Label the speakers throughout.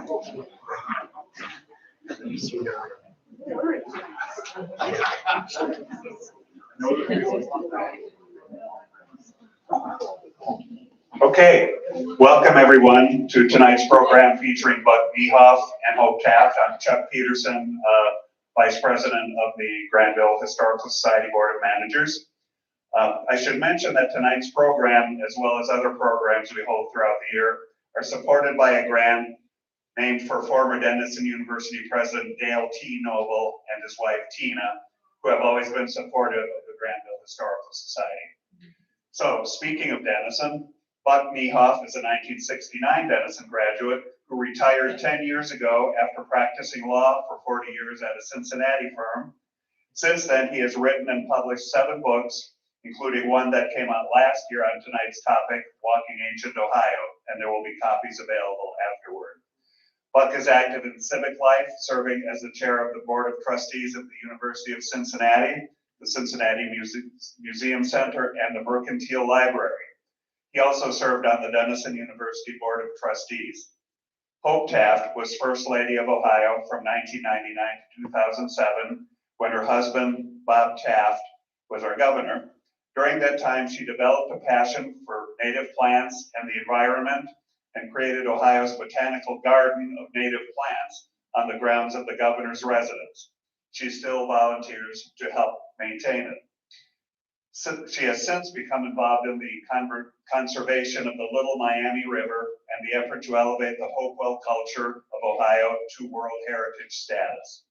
Speaker 1: Okay, welcome everyone to tonight's program featuring Buck Niehoff and Hope Taft. I'm Chuck Peterson, Vice President of the Granville Historical Society Board of Managers. I should mention that tonight's program, as well as other programs we hold throughout the year, are supported by a grant named for former Denison University President Dale T. Noble and his wife Tina, who have always been supportive of the Granville Historical Society. So, speaking of Denison, Buck Niehoff is a 1969 Denison graduate who retired 10 years ago after practicing law for 40 years at a Cincinnati firm. Since then, he has written and published 7 books, including one that came out last year on tonight's topic, Walking Ancient Ohio, and there will be copies available afterward. Buck is active in civic life, serving as the chair of the Board of Trustees of the University of Cincinnati, the Cincinnati Museum Center, and the Mercantile Library. He also served on the Denison University Board of Trustees. Hope Taft was First Lady of Ohio from 1999 to 2007, when her husband, Bob Taft, was our governor. During that time, she developed a passion for native plants and the environment and created Ohio's Botanical Garden of Native Plants on the grounds of the governor's residence. She still volunteers to help maintain it. She has since become involved in the conservation of the Little Miami River and the effort to elevate the Hopewell culture of Ohio to World Heritage status.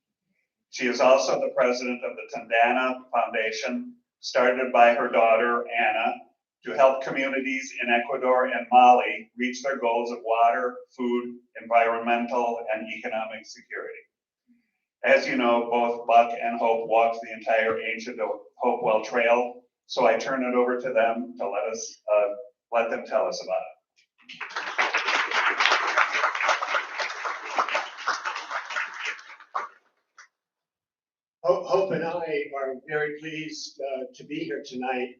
Speaker 1: She is also the president of the Tandana Foundation, started by her daughter, Anna, to help communities in Ecuador and Mali reach their goals of water, food, environmental, and economic security. As you know, both Buck and Hope walked the entire ancient Hopewell Trail, so I turn it over to them to let them tell us about it.
Speaker 2: Hope and I are very pleased to be here tonight.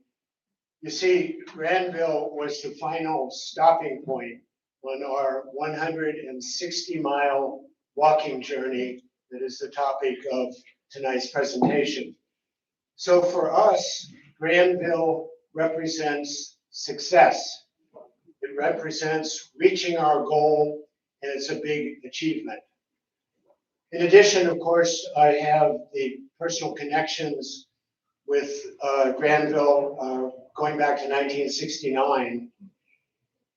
Speaker 2: You see, Granville was the final stopping point on our 160-mile walking journey that is the topic of tonight's presentation. So for us, Granville represents success. It represents reaching our goal, and it's a big achievement. In addition, of course, I have the personal connections with Granville going back to 1969.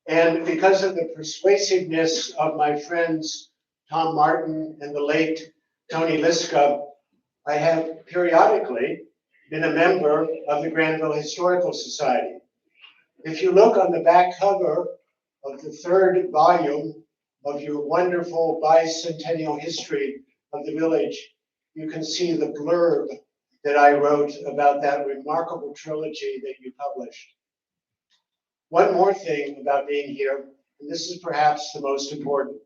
Speaker 2: And because of the persuasiveness of my friends, Tom Martin and the late Tony Liska, I have periodically been a member of the Granville Historical Society. If you look on the back cover of the 3rd volume of your wonderful bicentennial history of the village, you can see the blurb that I wrote about that remarkable trilogy that you published. One more thing about being here, and this is perhaps the most important.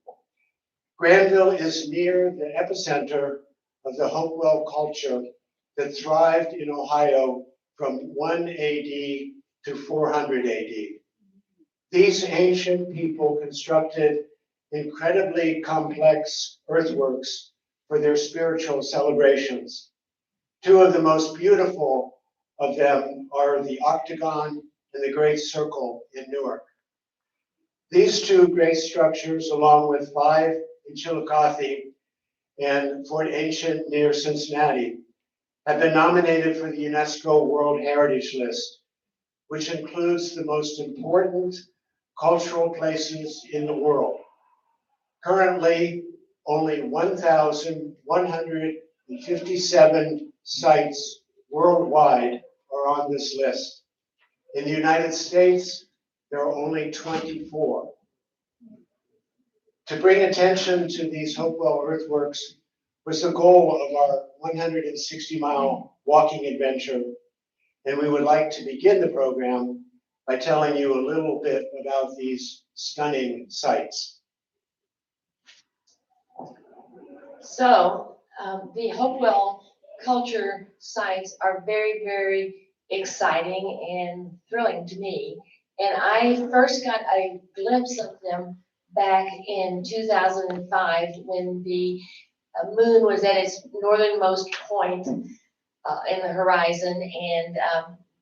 Speaker 2: Granville is near the epicenter of the Hopewell culture that thrived in Ohio from 1 AD to 400 AD. These ancient people constructed incredibly complex earthworks for their spiritual celebrations. 2 of the most beautiful of them are the Octagon and the Great Circle in Newark. These 2 great structures, along with 5 in Chillicothe and Fort Ancient near Cincinnati, have been nominated for the UNESCO World Heritage List, which includes the most important cultural places in the world. Currently, only 1,157 sites worldwide are on this list. In the United States, there are only 24. To bring attention to these Hopewell Earthworks was the goal of our 160-mile walking adventure, and we would like to begin the program by telling you a little bit about these stunning sites.
Speaker 3: So the Hopewell culture sites are very, very exciting and thrilling to me. And I first got a glimpse of them back in 2005 when the moon was at its northernmost point in the horizon, and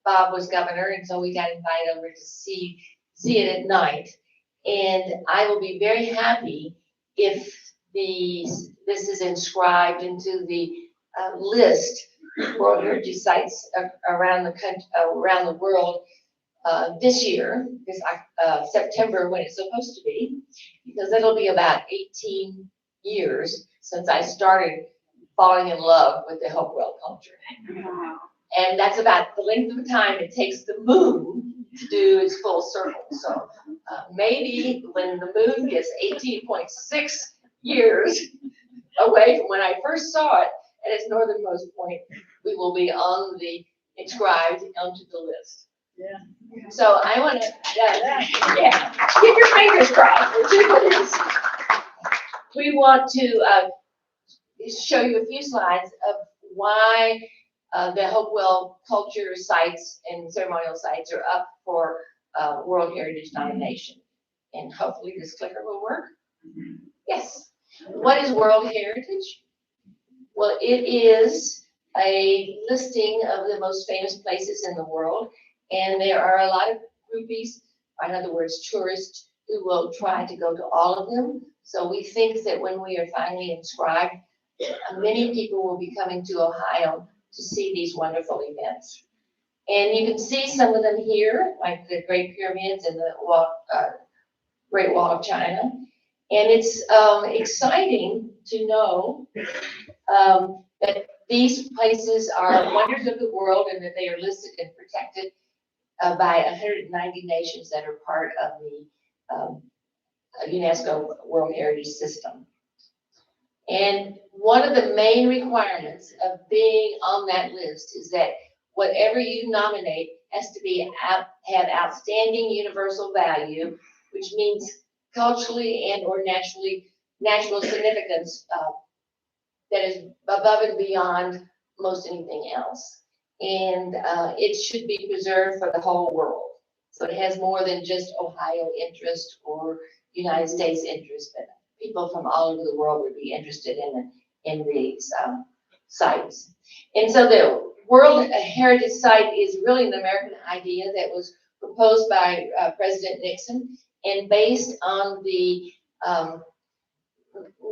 Speaker 3: Bob was governor, and so we got invited over to see it at night. And I will be very happy if this is inscribed into the list World Heritage Sites around the country, around the world this year, this September when it's supposed to be, because it'll be about 18 years since I started falling in love with the Hopewell culture. And that's about the length of time it takes the moon to do its full circle. So maybe when the moon gets 18.6 years away from when I first saw it at its northernmost point, we will be on the inscribed onto the list.
Speaker 4: Yeah.
Speaker 3: So I want to, yeah, keep your fingers crossed. We want to show you a few slides of why the Hopewell culture sites and ceremonial sites are up for World Heritage nomination. And hopefully this clicker will work. Yes. What is World Heritage? Well, it is a listing of the most famous places in the world. And there are a lot of groupies, or in other words, tourists, who will try to go to all of them. So we think that when we are finally inscribed, many people will be coming to Ohio to see these wonderful events. And you can see some of them here, like the Great Pyramids and the Great Wall of China. And it's exciting to know that these places are wonders of the world and that they are listed and protected by 190 nations that are part of the UNESCO World Heritage System. And one of the main requirements of being on that list is that whatever you nominate has to have outstanding universal value, which means culturally and or natural significance that is above and beyond most anything else. And it should be preserved for the whole world. So it has more than just Ohio interest or United States interest, but people from all over the world would be interested in these sites. And so the World Heritage Site is really an American idea that was proposed by President Nixon and based on the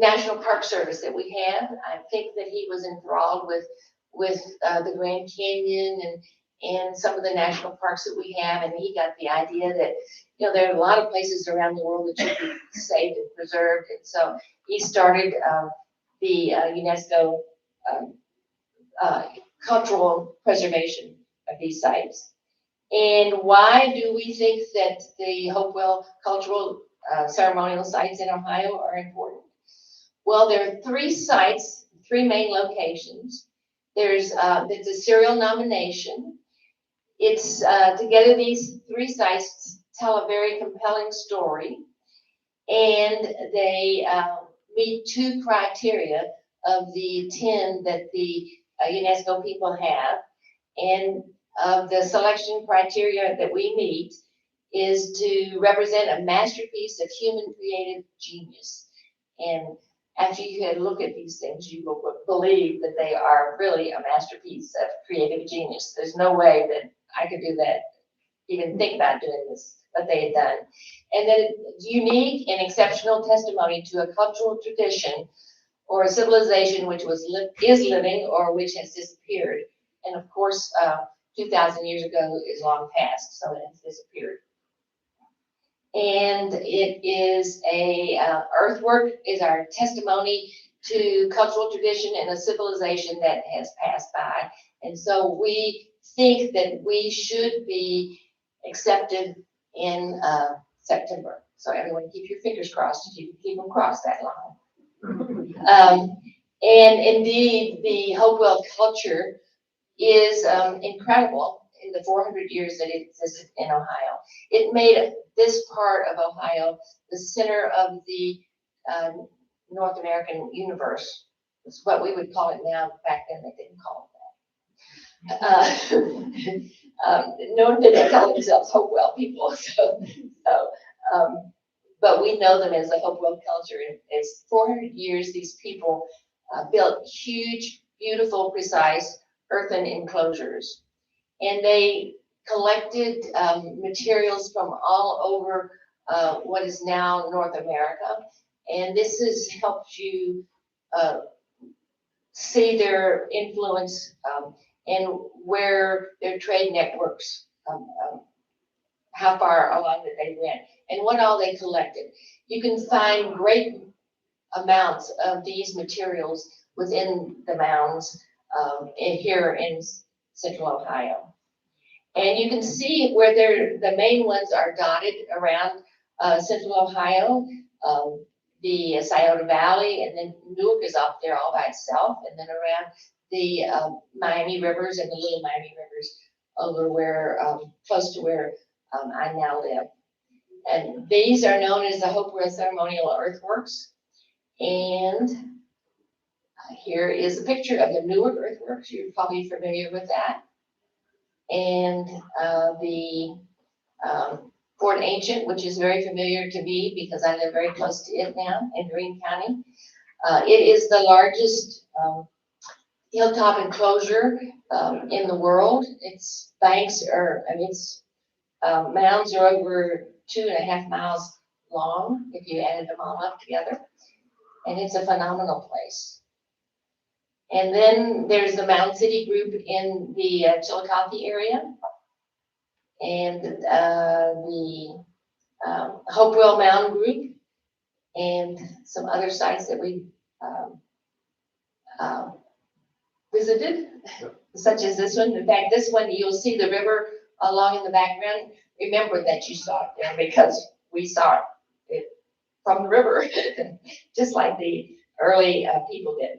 Speaker 3: National Park Service that we have. I think that he was enthralled with the Grand Canyon and some of the national parks that we have, and he got the idea that, you know, there are a lot of places around the world that should be saved and preserved, and so he started the UNESCO cultural preservation of these sites. And why do we think that the Hopewell cultural ceremonial sites in Ohio are important? Well, there are 3 sites, 3 main locations. There's a serial nomination. It's together these 3 sites tell a very compelling story, and they meet 2 criteria of the 10 that the UNESCO people have. And the selection criteria that we meet is to represent a masterpiece of human creative genius. And after you had look at these things, you will believe that they are really a masterpiece of creative genius. There's no way that I could do that, even think about doing this, what they had done. And then unique and exceptional testimony to a cultural tradition or a civilization which is living or which has disappeared. And of course, 2,000 years ago is long past, so it has disappeared. And it is earthwork is our testimony to cultural tradition and a civilization that has passed by. And so we think that we should be accepted in September. So everyone keep your fingers crossed if you can keep them crossed that long. And indeed, the Hopewell culture is incredible in the 400 years that it existed in Ohio. It made this part of Ohio the center of the North American universe. It's what we would call it now. Back then, they didn't call it that. No one did call themselves Hopewell people. So but we know them as the Hopewell culture. And it's 400 years, these people built huge, beautiful, precise earthen enclosures. And they collected materials from all over what is now North America. And this has helped you see their influence and where their trade networks, how far along that they went, and what all they collected. You can find great amounts of these materials within the mounds here in Central Ohio. And you can see where the main ones are dotted around Central Ohio, the Scioto Valley, and then Newark is up there all by itself, and then around the Miami rivers and the Little Miami rivers over where, close to where I now live. And these are known as the Hopewell Ceremonial Earthworks. And here is a picture of the Newark Earthworks. You're probably familiar with that. And the Fort Ancient, which is very familiar to me because I live very close to it now in Greene County. It is the largest hilltop enclosure in the world. Its banks are, its mounds are over 2.5 miles long if you added them all up together. And it's a phenomenal place. And then there's the Mound City group in the Chillicothe area. And the Hopewell Mound group and some other sites that we visited, such as this one. In fact, this one, you'll see the river along in the background. Remember that you saw it there because we saw it from the river, just like the early people did,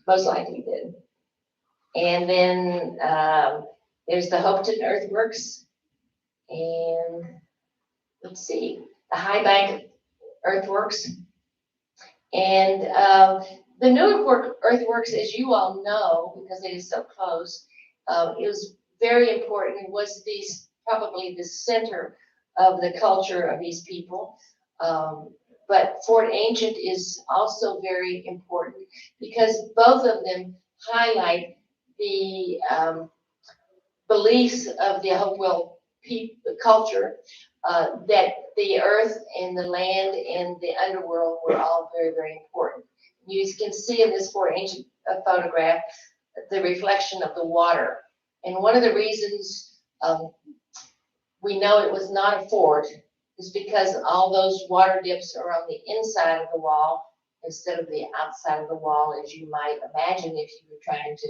Speaker 3: most likely did. And then there's the Hopeton Earthworks, and let's see, the High Bank Earthworks. And the Newark Earthworks, as you all know, because it is so close, it was very important. It was probably the center of the culture of these people. But Fort Ancient is also very important because both of them highlight the beliefs of the Hopewell culture, that the earth and the land and the underworld were all very, very important. You can see in this Fort Ancient photograph the reflection of the water. And one of the reasons we know it was not a fort is because all those water dips are on the inside of the wall instead of the outside of the wall, as you might imagine if you were trying to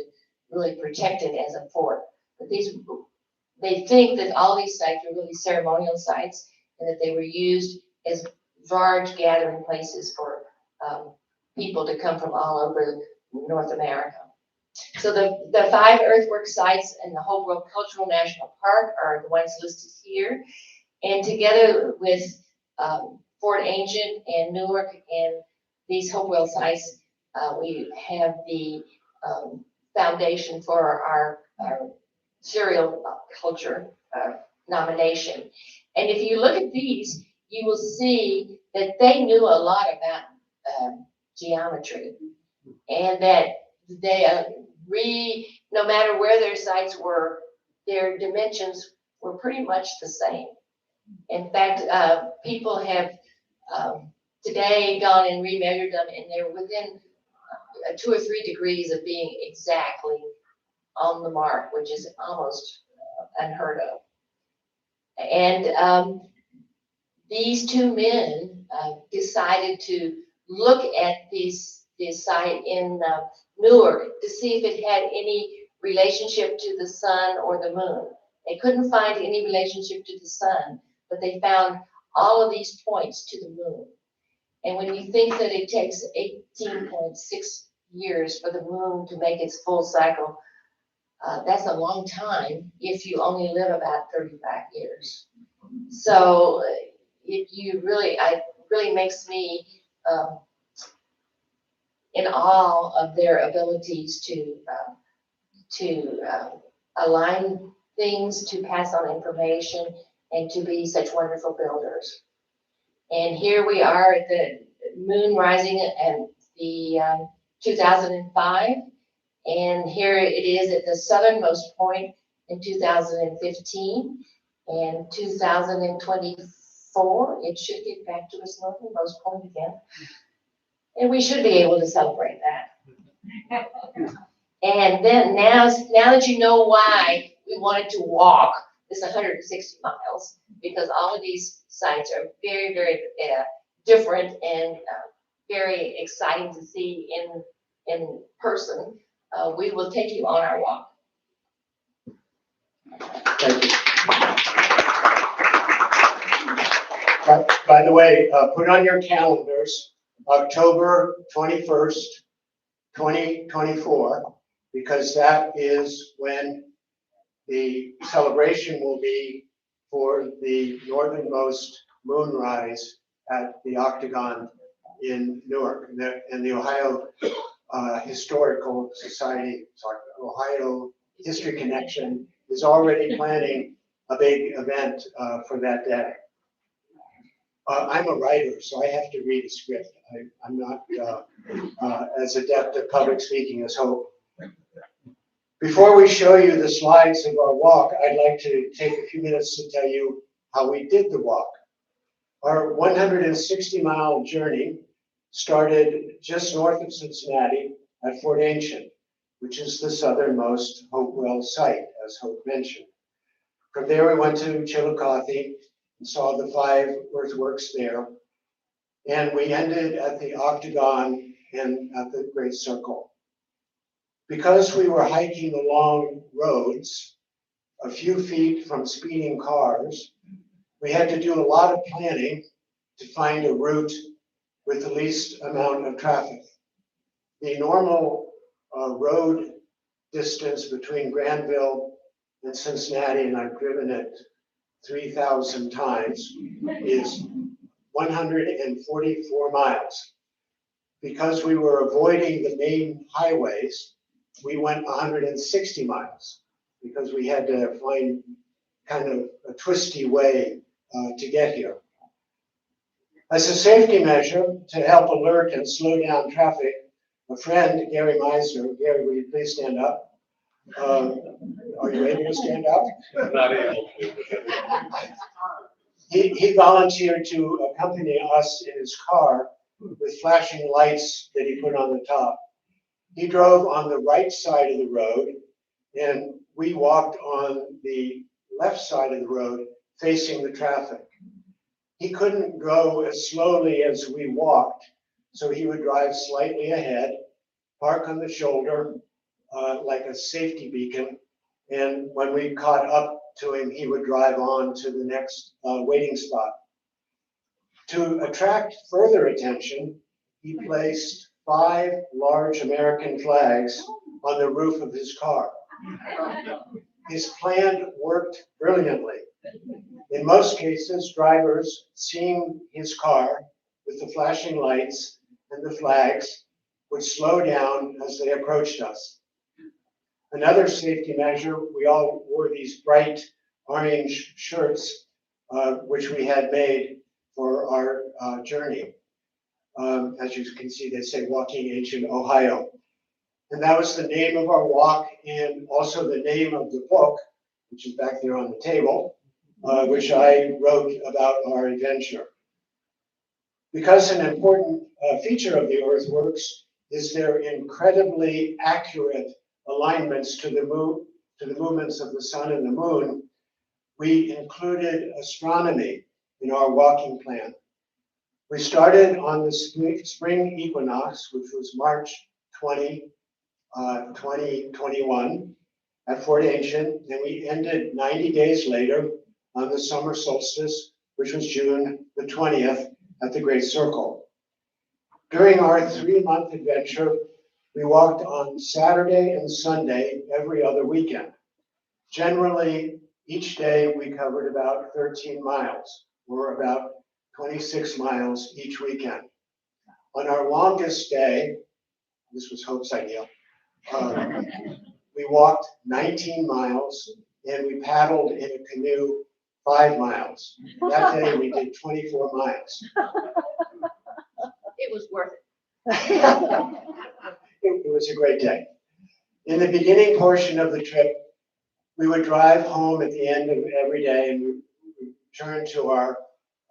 Speaker 3: really protect it as a fort. But they think that all these sites are really ceremonial sites and that they were used as large gathering places for people to come from all over North America. So the 5 earthwork sites in the Hopewell Cultural National Park are the ones listed here. And together with Fort Ancient and Newark and these Hopewell sites, we have the foundation for our serial culture nomination. And if you look at these, you will see that they knew a lot about geometry, and that they no matter where their sites were, their dimensions were pretty much the same. In fact, people have today gone and remeasured them, and they're within 2 or 3 degrees of being exactly on the mark, which is almost unheard of. And these 2 men decided to look at this site in Newark to see if it had any relationship to the sun or the moon. They couldn't find any relationship to the sun, but they found all of these points to the moon. And when you think that it takes 18.6 years for the moon to make its full cycle, that's a long time if you only live about 35 years. So it really makes me in awe of their abilities to align things, to pass on information, and to be such wonderful builders. And here we are at the moon rising at the 2005. And here it is at the southernmost point in 2015. And 2024, it should get back to its northernmost point again. And we should be able to celebrate that. And then now that you know why we wanted to walk this 160 miles, because all of these sites are very, very different and very exciting to see in person, we will take you on our walk.
Speaker 2: Thank you. By the way, put on your calendars October 21st, 2024, because that is when the celebration will be for the northernmost moonrise at the Octagon in Newark. And the Ohio Historical Society, Ohio History Connection is already planning a big event for that day. I'm a writer, so I have to read a script. I'm not as adept at public speaking as Hope. Before we show you the slides of our walk, I'd like to take a few minutes to tell you how we did the walk. Our 160-mile journey started just north of Cincinnati at Fort Ancient, which is the southernmost Hopewell site, as Hope mentioned. From there, we went to Chillicothe and saw the 5 earthworks there. And we ended at the Octagon and at the Great Circle. Because we were hiking along roads a few feet from speeding cars, we had to do a lot of planning to find a route with the least amount of traffic. The normal road distance between Granville and Cincinnati, and I've driven it 3,000 times, is 144 miles. Because we were avoiding the main highways, we went 160 miles because we had to find kind of a twisty way to get here. As a safety measure to help alert and slow down traffic, a friend, Gary Meisner, Gary, will you please stand up? Are you able to stand up?
Speaker 4: I'm not able to.
Speaker 2: He volunteered to accompany us in his car with flashing lights that he put on the top. He drove on the right side of the road, and we walked on the left side of the road facing the traffic. He couldn't go as slowly as we walked, so he would drive slightly ahead, park on the shoulder like a safety beacon, and when we caught up to him, he would drive on to the next waiting spot. To attract further attention, he placed 5 large American flags on the roof of his car. His plan worked brilliantly. In most cases, drivers seeing his car with the flashing lights and the flags would slow down as they approached us. Another safety measure, we all wore these bright orange shirts, which we had made for our journey. As you can see, they say Walking Ancient Ohio. And that was the name of our walk and also the name of the book, which is back there on the table, which I wrote about our adventure. Because an important feature of the earthworks is their incredibly accurate alignments to the movements of the sun and the moon, we included astronomy in our walking plan. We started on the spring equinox, which was March 20, 2021 at Fort Ancient, and we ended 90 days later on the summer solstice, which was June the 20th at the Great Circle. During our 3-month adventure, we walked on Saturday and Sunday every other weekend. Generally, each day we covered about 13 miles, or about 26 miles each weekend. On our longest day, this was Hope's idea, we walked 19 miles and we paddled in a canoe 5 miles. That day we did 24 miles.
Speaker 3: It was worth it.
Speaker 2: It was a great day. In the beginning portion of the trip, we would drive home at the end of every day and we return to our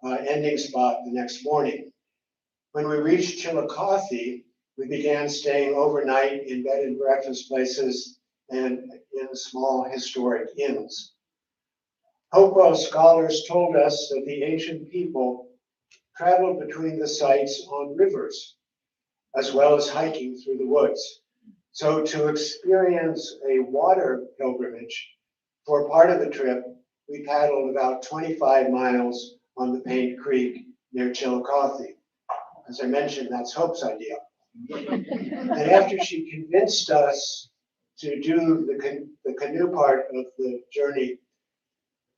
Speaker 2: ending spot the next morning. When we reached Chillicothe, we began staying overnight in bed and breakfast places and in small historic inns. Hopewell scholars told us that the ancient people traveled between the sites on rivers, as well as hiking through the woods. So to experience a water pilgrimage, for part of the trip, we paddled about 25 miles on the Paint Creek near Chillicothe. As I mentioned, that's Hope's idea. And after she convinced us to do the canoe part of the journey,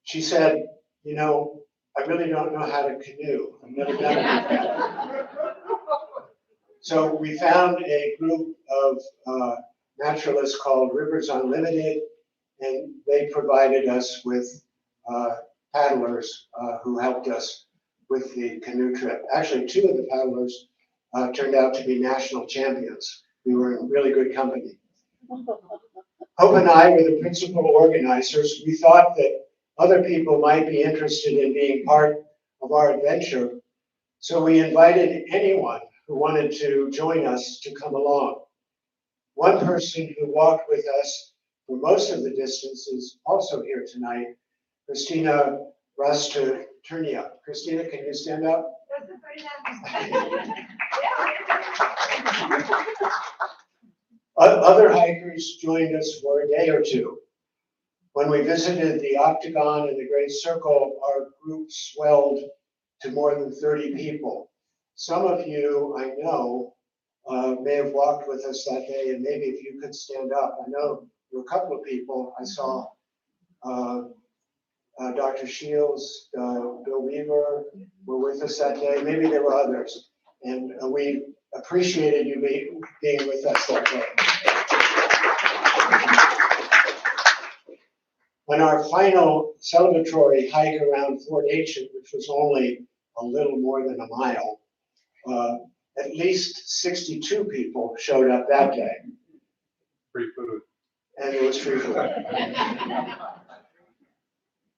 Speaker 2: she said, you know, I really don't know how to canoe. I've never done it before. So we found a group of naturalists called Rivers Unlimited, and they provided us with paddlers who helped us with the canoe trip. Actually, 2 of the paddlers turned out to be national champions. We were in really good company. Hope and I were the principal organizers. We thought that other people might be interested in being part of our adventure, so we invited anyone who wanted to join us to come along. One person who walked with us for most of the distance is also here tonight, Christina Rastuturnia. Christina, can you stand up? Other hikers joined us for a day or 2. When we visited the Octagon and the Great Circle, our group swelled to more than 30 people. Some of you, I know, may have walked with us that day, and maybe if you could stand up. I know there were a couple of people. I saw Dr. Shields, Bill Weaver were with us that day. Maybe there were others. And we appreciated you being with us that day. On our final celebratory hike around Fort Ancient, which was only a little more than a mile, at least 62 people showed up that day.
Speaker 4: Free food.
Speaker 2: And it was free food.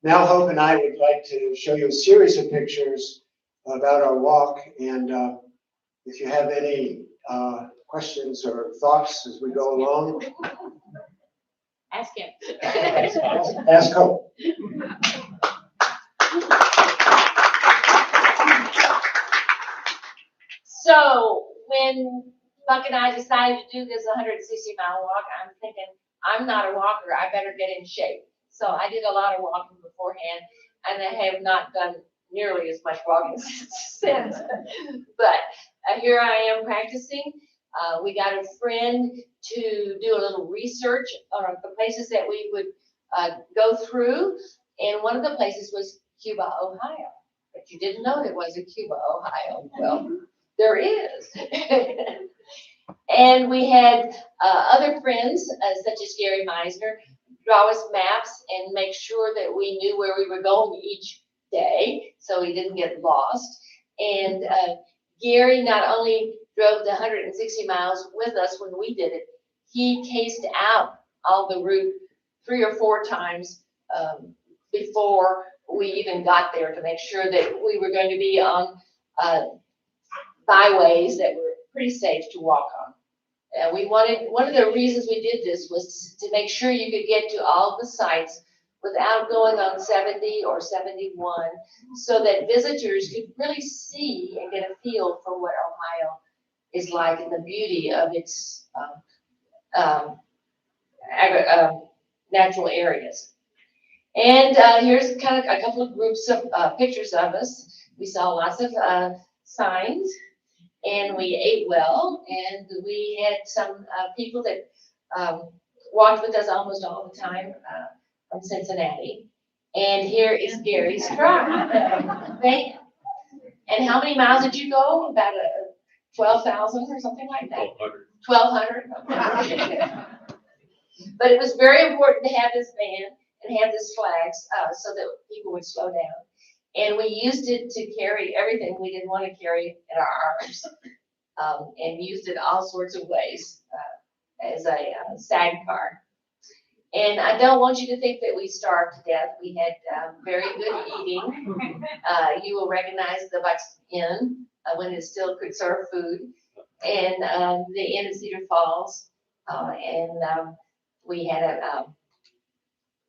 Speaker 2: Now Hope and I would like to show you a series of pictures about our walk, and if you have any questions or thoughts as we go along,
Speaker 3: Ask him.
Speaker 2: ask Hope.
Speaker 3: So when Buck and I decided to do this 160-mile walk, I'm thinking, I'm not a walker, I better get in shape. So I did a lot of walking beforehand, and I have not done nearly as much walking since. But here I am practicing. We got a friend to do a little research on the places that we would go through, and one of the places was Cuba, Ohio. But you didn't know there was a Cuba, Ohio. Well, there is. And we had other friends, such as Gary Meisner, draw us maps and make sure that we knew where we were going each day, so we didn't get lost. And Gary not only drove the 160 miles with us when we did it, he cased out all the route 3 or 4 times before we even got there to make sure that we were going to be on byways that were pretty safe to walk on. We wanted, one of the reasons we did this was to make sure you could get to all the sites without going on 70 or 71, so that visitors could really see and get a feel for what Ohio is like and the beauty of its natural areas. And here's kind of a couple of groups of pictures of us. We saw lots of signs, and we ate well, and we had some people that walked with us almost all the time from Cincinnati. And here is Gary's drive. Okay. And how many miles did you go? About 12,000 or something like that? 1,200. 1,200. But it was very important to have this van, and had this flags so that people would slow down. And we used it to carry everything we didn't want to carry in our arms, and used it all sorts of ways as a SAG car. And I don't want you to think that we starved to death. We had very good eating. You will recognize the Bucks Inn when it still could serve food, and the Inn at Cedar Falls. We had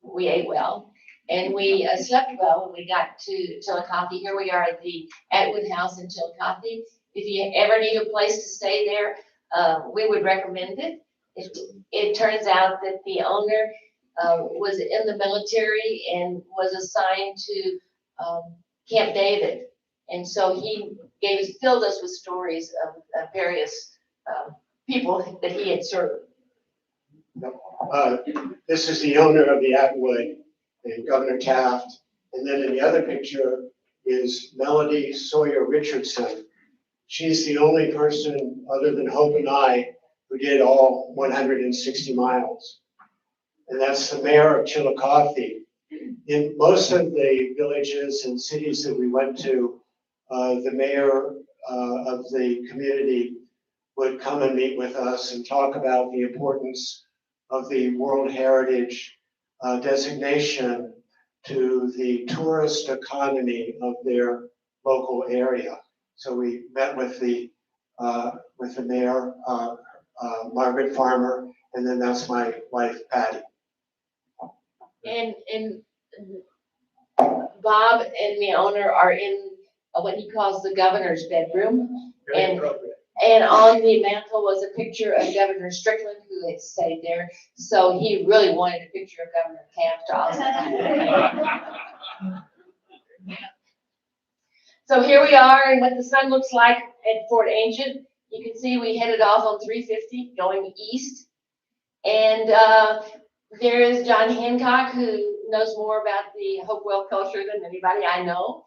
Speaker 3: we ate well, and we slept well when we got to Chillicothe. Here we are at the Atwood House in Chillicothe. If you ever need a place to stay there, we would recommend it. It turns out that the owner was in the military and was assigned to Camp David. And so he filled us with stories of various people that he had served.
Speaker 2: This is the owner of the Atwood and Governor Taft. And then in the other picture is Melody Sawyer Richardson. She's the only person other than Hope and I who did all 160 miles. And that's the mayor of Chillicothe. In most of the villages and cities that we went to, the mayor of the community would come and meet with us and talk about the importance of the World Heritage designation to the tourist economy of their local area. So we met with the mayor, Margaret Farmer, and then that's my wife, Patty.
Speaker 3: And Bob and the owner are in what he calls the governor's bedroom.
Speaker 2: Very appropriate.
Speaker 3: And on the mantle was a picture of Governor Strickland, who had stayed there. So he really wanted a picture of Governor Taft also. So here we are, and what the sun looks like at Fort Ancient. You can see we headed off on 350 going east. And there is John Hancock, who knows more about the Hopewell culture than anybody I know,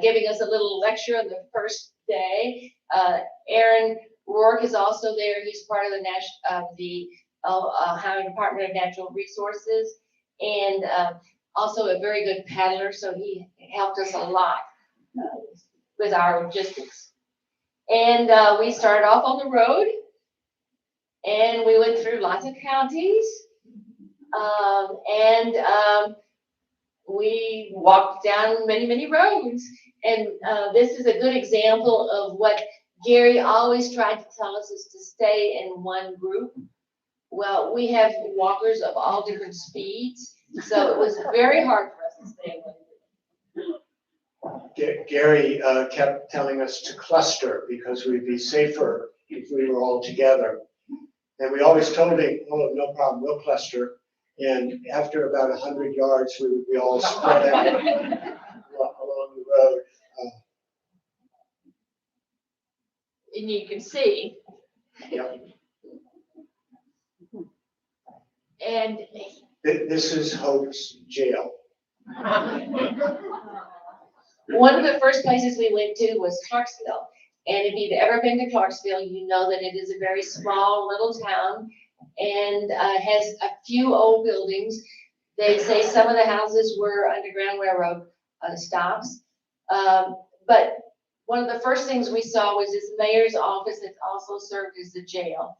Speaker 3: giving us a little lecture on the first day. Aaron Rourke is also there. He's part of the Ohio Department of Natural Resources, and also a very good paddler, so he helped us a lot with our logistics. And we started off on the road, and we went through lots of counties, and we walked down many, many roads. And this is a good example of what Gary always tried to tell us, is to stay in one group. Well, we have walkers of all different speeds, so it was very hard for us to stay in one group.
Speaker 2: Gary kept telling us to cluster because we'd be safer if we were all together. And we always told him, oh, no problem, we'll cluster. And after about 100 yards, we would be all spread out along the road.
Speaker 3: And you can see.
Speaker 2: Yeah.
Speaker 3: And
Speaker 2: This is Hope's jail.
Speaker 3: one of the first places we went to was Clarksville. And if you've ever been to Clarksville, you know that it is a very small little town and has a few old buildings. They say some of the houses were Underground Railroad stops. But one of the first things we saw was this mayor's office that also served as the jail.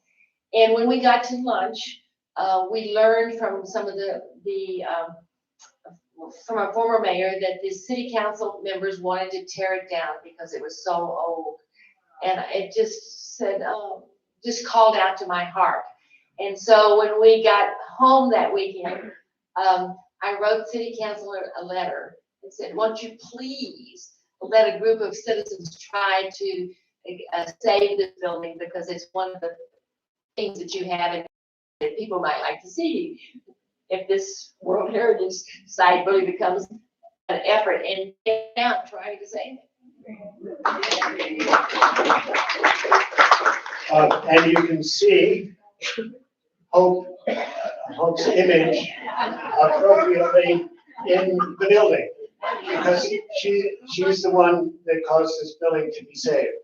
Speaker 3: And when we got to lunch, we learned from some of from a former mayor that the city council members wanted to tear it down because it was so old. And it just said, just called out to my heart. And so when we got home that weekend, I wrote city council a letter and said, won't you please let a group of citizens try to save this building, because it's one of the things that you have and that people might like to see if this World Heritage Site really becomes an effort and get out trying to save it.
Speaker 2: And you can see Hope's image appropriately in the building, because she's the one that caused this building to be saved.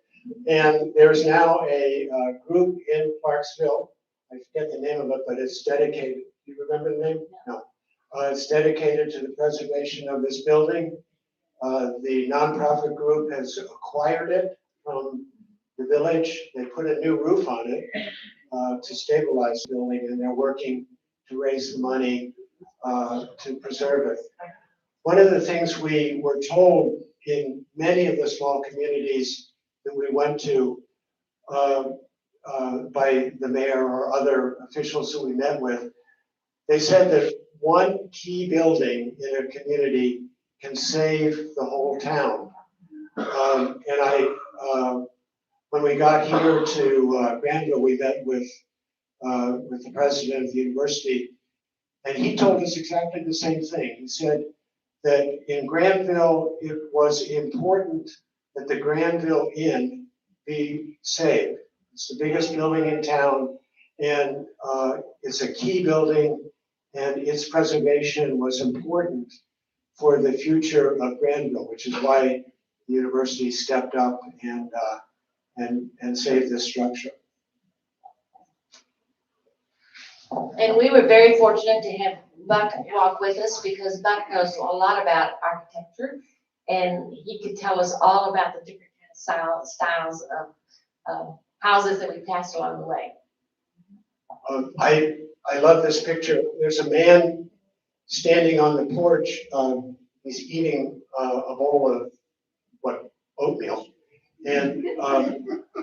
Speaker 2: And there's now a group in Clarksville, I forget the name of it, but it's dedicated. Do you remember the name? No. It's dedicated to the preservation of this building. The nonprofit group has acquired it from the village. They put a new roof on it to stabilize the building, and they're working to raise the money to preserve it. One of the things we were told in many of the small communities that we went to by the mayor or other officials that we met with, they said that one key building in a community can save the whole town. When we got here to Granville, we met with the president of the university, and he told us exactly the same thing. He said that in Granville, it was important that the Granville Inn be saved. It's the biggest building in town, and it's a key building, and its preservation was important for the future of Granville, which is why the university stepped up and saved this structure.
Speaker 3: And we were very fortunate to have Buck walk with us because Buck knows a lot about architecture, and he could tell us all about the different kind of styles of houses that we passed along the way.
Speaker 2: I love this picture. There's a man standing on the porch. He's eating a bowl of oatmeal. And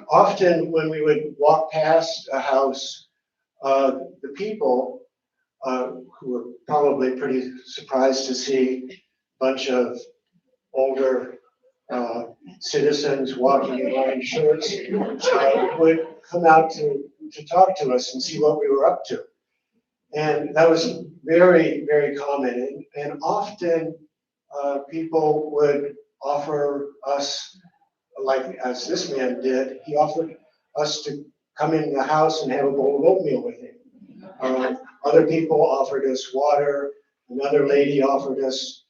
Speaker 2: often when we would walk past a house, the people who were probably pretty surprised to see a bunch of older citizens walking in orange shirts would come out to talk to us and see what we were up to. And that was very, very common. And often people would offer us, like as this man did, he offered us to come in the house and have a bowl of oatmeal with him. Other people offered us water. Another lady offered us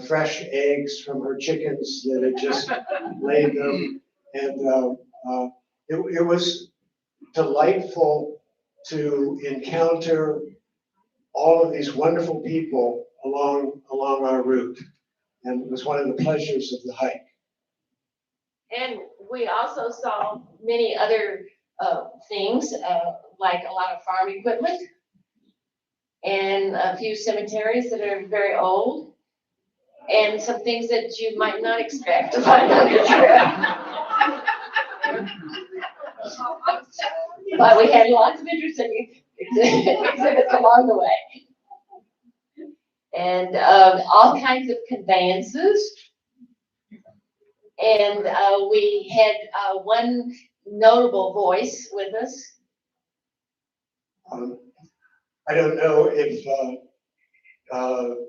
Speaker 2: fresh eggs from her chickens that had just laid them. And it was delightful to encounter all of these wonderful people along our route. And it was one of the pleasures of the hike.
Speaker 3: And we also saw many other things, like a lot of farm equipment and a few cemeteries that are very old, and some things that you might not expect to find on your trip. But we had lots of interesting exhibits along the way. And all kinds of conveyances. And we had one notable voice with us.
Speaker 2: I don't know if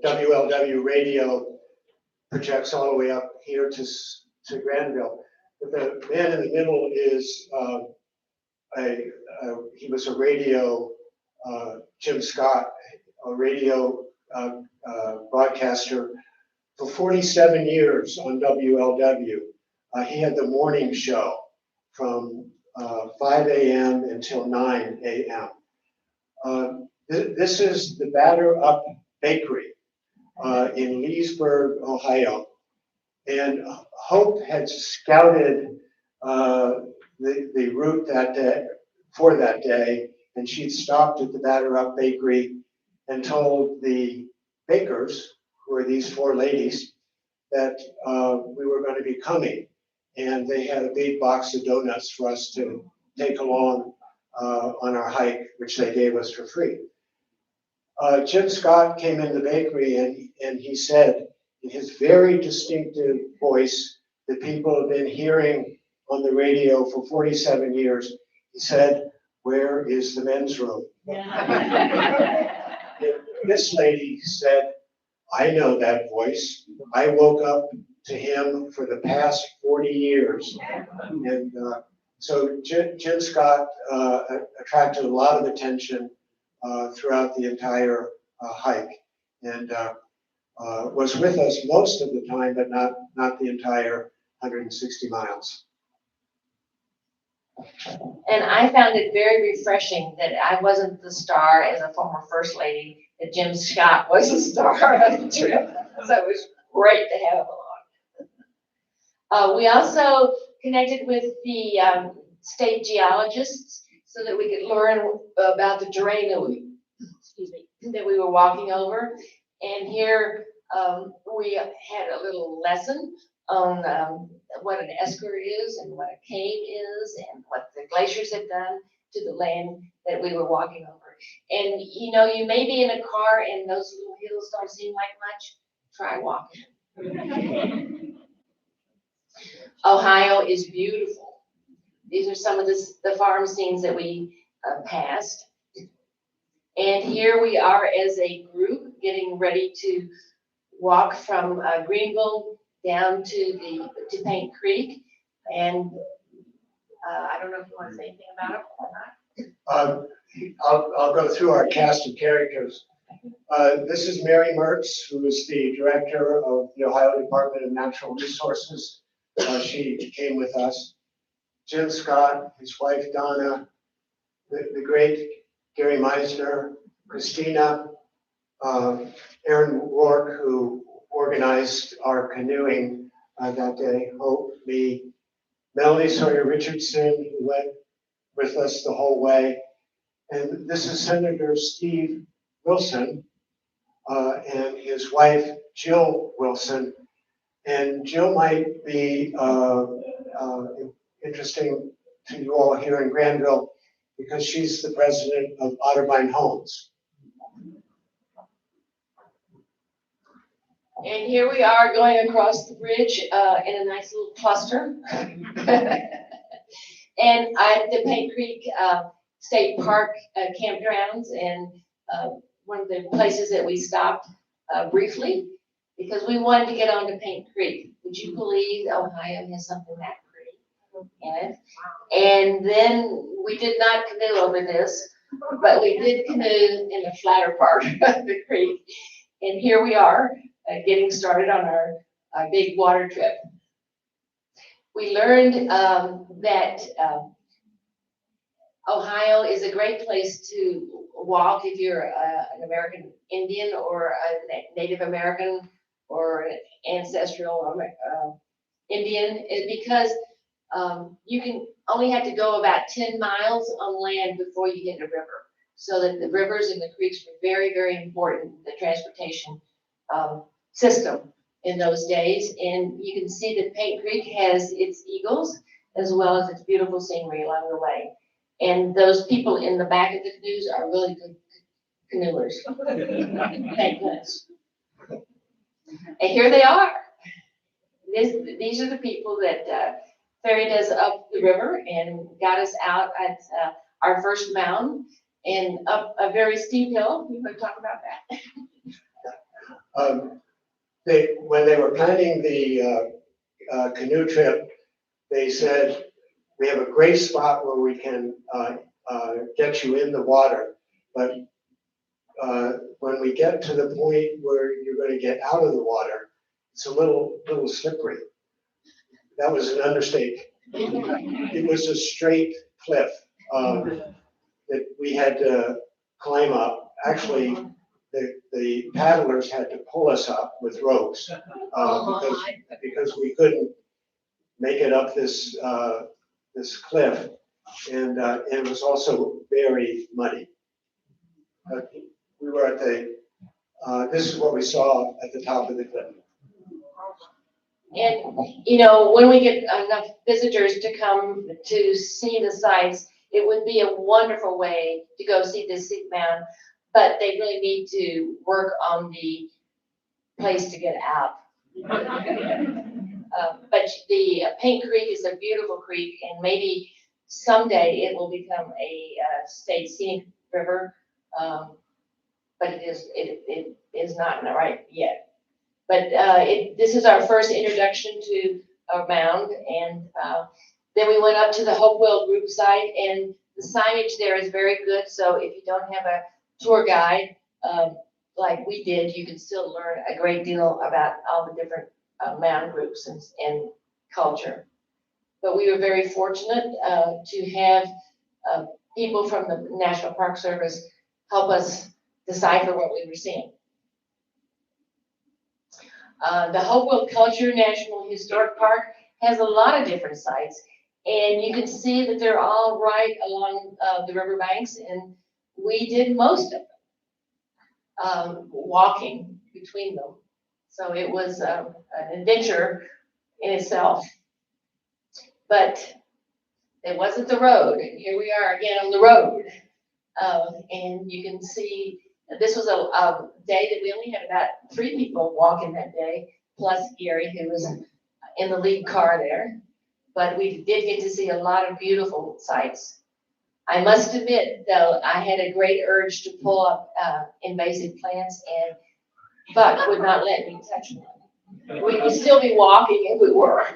Speaker 2: WLW radio projects all the way up here to Granville, but the man in the middle is he was a radio, Jim Scott, a radio broadcaster for 47 years on WLW. He had the morning show from 5 a.m. until 9 a.m. This is the Batter Up Bakery in Leesburg, Ohio. And Hope had scouted the route that day, for that day, and she'd stopped at the Batter Up Bakery and told the bakers, who are these four ladies, that we were going to be coming. And they had a big box of donuts for us to take along on our hike, which they gave us for free. Jim Scott came in the bakery and he said in his very distinctive voice that people have been hearing on the radio for 47 years, he said, "Where is the men's room?" This lady said, "I know that voice. I woke up to him for the past 40 years. And so Jim Scott attracted a lot of attention throughout the entire hike, and was with us most of the time, but not the entire 160 miles.
Speaker 3: And I found it very refreshing that I wasn't the star as a former first lady, that Jim Scott was the star of the trip. So it was great to have him along. We also connected with the state geologists so that we could learn about the terrain that we were walking over. And here we had a little lesson on what an esker is and what a cave is and what the glaciers have done to the land that we were walking over. And you know, you may be in a car and those little hills don't seem like much. Try walking. Ohio is beautiful. These are some of the farm scenes that we passed. And here we are as a group getting ready to walk from Greenville down to Paint Creek. And I don't know if you want to say anything about it or not.
Speaker 2: I'll go through our cast of characters. This is Mary Mertz, who is the director of the Ohio Department of Natural Resources. She came with us. Jim Scott, his wife Donna, the great Gary Meisner, Christina, Aaron Rourke, who organized our canoeing that day, Hope, me, Melanie Sawyer Richardson, who went with us the whole way. And this is Senator Steve Wilson and his wife, Jill Wilson. And Jill might be interesting to you all here in Granville because she's the president of Otterbein Homes.
Speaker 3: And here we are going across the bridge in a nice little cluster. And at the Paint Creek State Park campgrounds, and one of the places that we stopped briefly because we wanted to get onto Paint Creek. Would you believe Ohio has something that pretty in it? And then we did not canoe over this, but we did canoe in the flatter part of the creek. And here we are getting started on our big water trip. We learned that Ohio is a great place to walk if you're an American Indian or a Native American or an ancestral Indian, because you can only have to go about 10 miles on land before you hit a river. So that the rivers and the creeks were very, very important, the transportation system in those days. And you can see that Paint Creek has its eagles as well as its beautiful scenery along the way. And those people in the back of the canoes are really good canoers. Thank goodness. And here they are. These are the people that ferried us up the river and got us out at our first mound and up a very steep hill. You want to talk about that?
Speaker 2: When they were planning the canoe trip, they said, we have a great spot where we can get you in the water, but when we get to the point where you're going to get out of the water, it's a little slippery. That was an understatement. It was a straight cliff that we had to climb up. Actually, the paddlers had to pull us up with ropes because we couldn't make it up this cliff, and it was also very muddy. We were at this is what we saw at the top of the cliff.
Speaker 3: And, you know, when we get enough visitors to come to see the sites, it would be a wonderful way to go see this Seat Mound, but they really need to work on the place to get out. But the Paint Creek is a beautiful creek, and maybe someday it will become a state scenic river, but it is not right yet. But this is our first introduction to a mound, and then we went up to the Hopewell group site, and the signage there is very good. So if you don't have a tour guide like we did, you can still learn a great deal about all the different mound groups and culture. but we were very fortunate to have people from the National Park Service help us decipher what we were seeing. The Hopewell Culture National Historic Park has a lot of different sites, and you can see that they're all right along the riverbanks, and we did most of them, walking between them. So it was an adventure in itself. But it wasn't the road. Here we are again on the road. And you can see this was a day that we only had about 3 people walking that day, plus Gary, who was in the lead car there. But we did get to see a lot of beautiful sights. I must admit, though, I had a great urge to pull up invasive plants, and Buck would not let me touch one. We would still be walking if we were.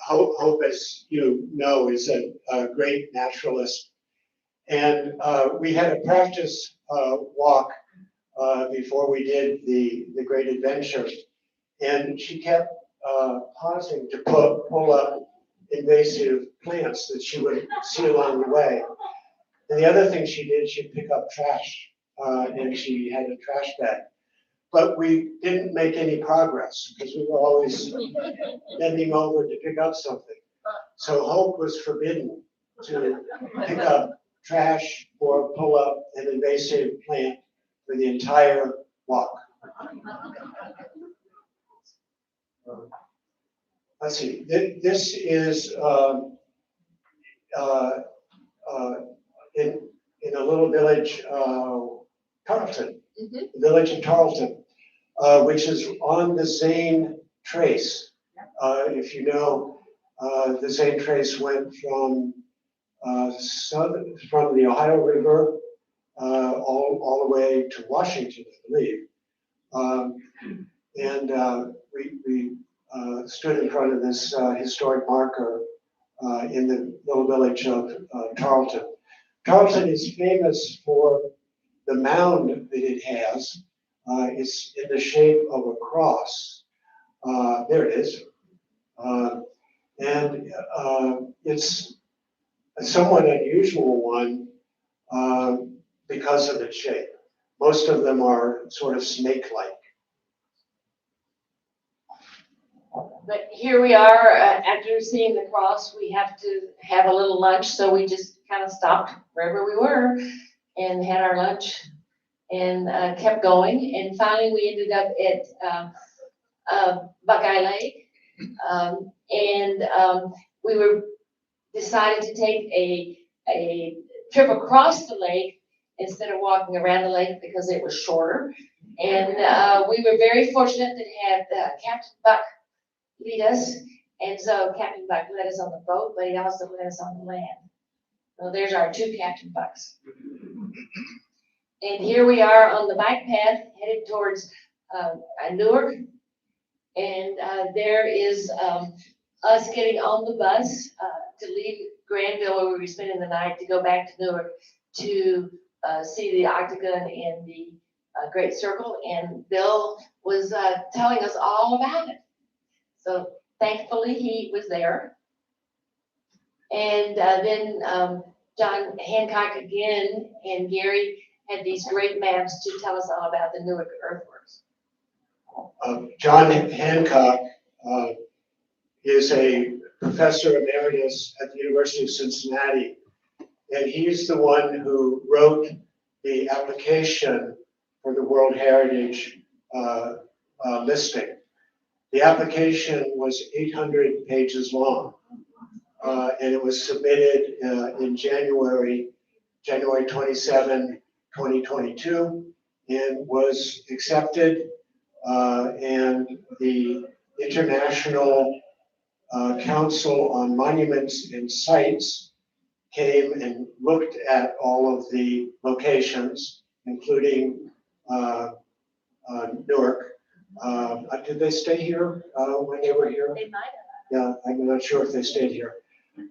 Speaker 2: Hope, as you know, is a great naturalist. And we had a practice walk before we did the great adventure. And she kept pausing to pull up invasive plants that she would see along the way. And the other thing she did, she'd pick up trash, and she had a trash bag. But we didn't make any progress because we were always bending over to pick up something. So Hope was forbidden to pick up trash or pull up an invasive plant for the entire walk. Let's see, this is in a little village, Tarleton, the village of Tarleton, which is on the Zane Trace. If you know, the Zane Trace went from the Ohio River all the way to Washington, I believe. We stood in front of this historic marker in the little village of Tarleton. Tarleton is famous for the mound that it has. It's in the shape of a cross. There it is. It's a somewhat unusual one because of its shape. Most of them are sort of snake-like.
Speaker 3: But here we are, after seeing the cross, we have to have a little lunch, so we just kind of stopped wherever we were and had our lunch and kept going. And finally, we ended up at Buckeye Lake. We were decided to take a trip across the lake instead of walking around the lake because it was shorter. And we were very fortunate to have Captain Buck lead us. And so Captain Buck led us on the boat, but he also led us on the land. So there's our 2 Captain Bucks. And here we are on the bike path headed towards Newark. And there is us getting on the bus to leave Granville, where we were spending the night, to go back to Newark to see the Octagon and the Great Circle. And Bill was telling us all about it. So thankfully he was there. And then John Hancock again and Gary had these great maps to tell us all about the Newark Earthworks.
Speaker 2: John Hancock is a professor emeritus at the University of Cincinnati, and he's the one who wrote the application for the World Heritage listing. The application was 800 pages long, and it was submitted in January 27, 2022, and was accepted. And the International Council on Monuments and Sites came and looked at all of the locations, including Newark. Did they stay here when they were here?
Speaker 3: They might have.
Speaker 2: Yeah, I'm not sure if they stayed here.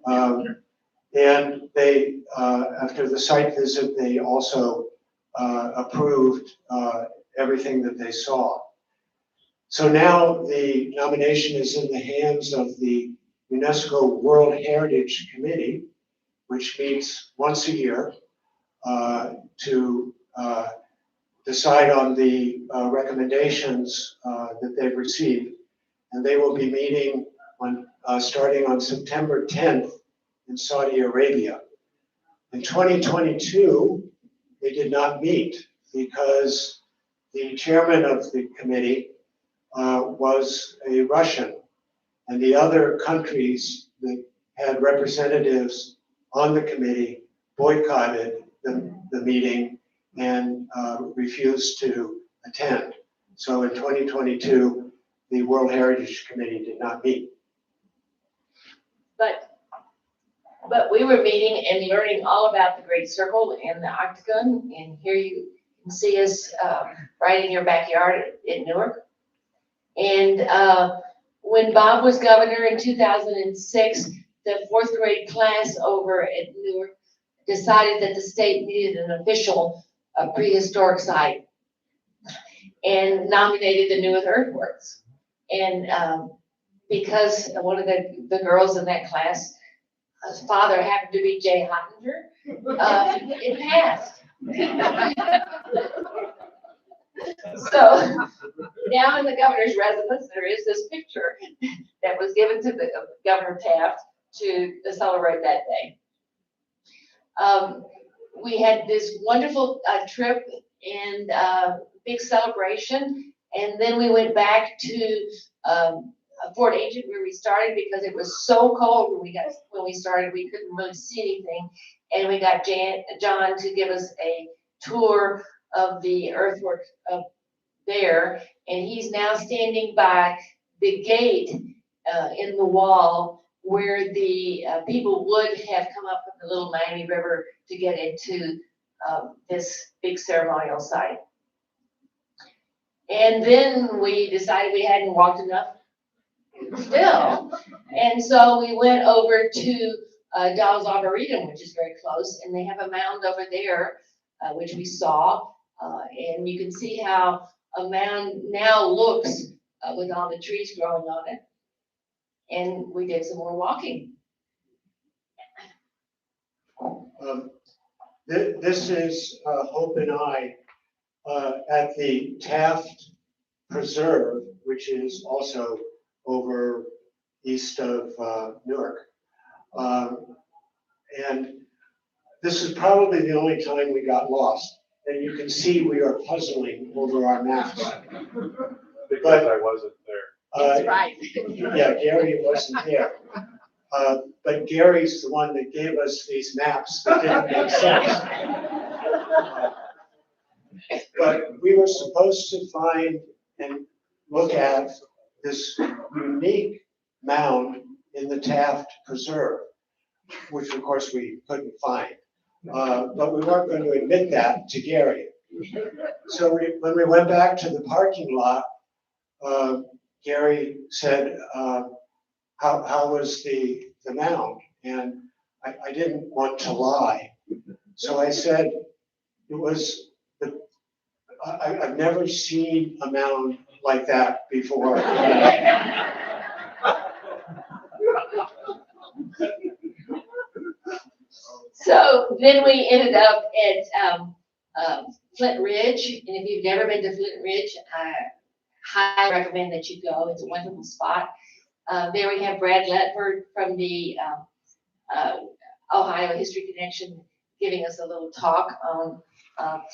Speaker 2: And they, after the site visit, they also approved everything that they saw. So now the nomination is in the hands of the UNESCO World Heritage Committee, which meets once a year to decide on the recommendations that they've received. And they will be meeting on starting on September 10th in Saudi Arabia. In 2022, they did not meet because the chairman of the committee was a Russian, and the other countries that had representatives on the committee boycotted the meeting and refused to attend. So in 2022, the World Heritage Committee did not meet.
Speaker 3: But we were meeting and learning all about the Great Circle and the Octagon, and here you can see us right in your backyard in Newark. And when Bob was governor in 2006, the fourth grade class over at Newark decided that the state needed an official prehistoric site and nominated the Newark Earthworks. And because one of the girls in that class, his father happened to be Jay Hottinger, it passed. So now in the governor's residence, there is this picture that was given to the Governor Taft to celebrate that day. We had this wonderful trip and big celebration, and then we went back to Fort Ancient where we started because it was so cold when we started we couldn't really see anything, and we got John to give us a tour of the earthwork there, and he's now standing by the gate in the wall where the people would have come up from the Little Miami River to get into this big ceremonial site. And then we decided we hadn't walked enough still, and so we went over to Dawes Arboretum, which is very close, and they have a mound over there, which we saw, and you can see how a mound now looks with all the trees growing on it. And we did some more walking.
Speaker 2: This is Hope and I at the Taft Preserve, which is also over east of Newark. And this is probably the only time we got lost. And you can see we are puzzling over our maps.
Speaker 4: Because I wasn't there.
Speaker 3: That's right.
Speaker 2: Yeah, Gary wasn't there. But Gary's the one that gave us these maps that didn't make sense. But we were supposed to find and look at this unique mound in the Taft Preserve, which of course we couldn't find. But we weren't going to admit that to Gary. So when we went back to the parking lot, Gary said, how was the mound? And I didn't want to lie. So I said, it was, I've never seen a mound like that before.
Speaker 3: So then we ended up at Flint Ridge, and if you've never been to Flint Ridge, I highly recommend that you go. It's a wonderful spot. There we have Brad Ledford from the Ohio History Connection giving us a little talk on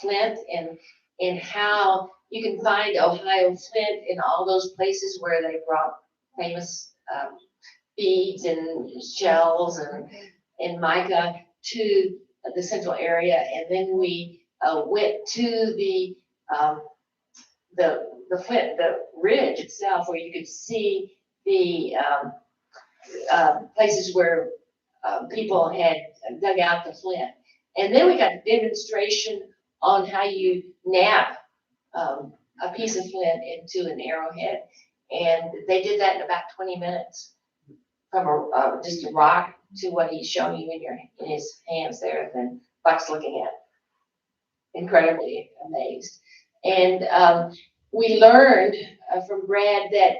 Speaker 3: Flint and how you can find Ohio Flint in all those places where they brought famous beads and shells and mica to the central area. And then we went to the Flint, the ridge itself, where you could see the places where people had dug out the flint. And then we got a demonstration on how you nap a piece of flint into an arrowhead. And they did that in about 20 minutes from just a rock to what he's showing you in his hands there. And Buck's looking at, incredibly amazed. And we learned from Brad that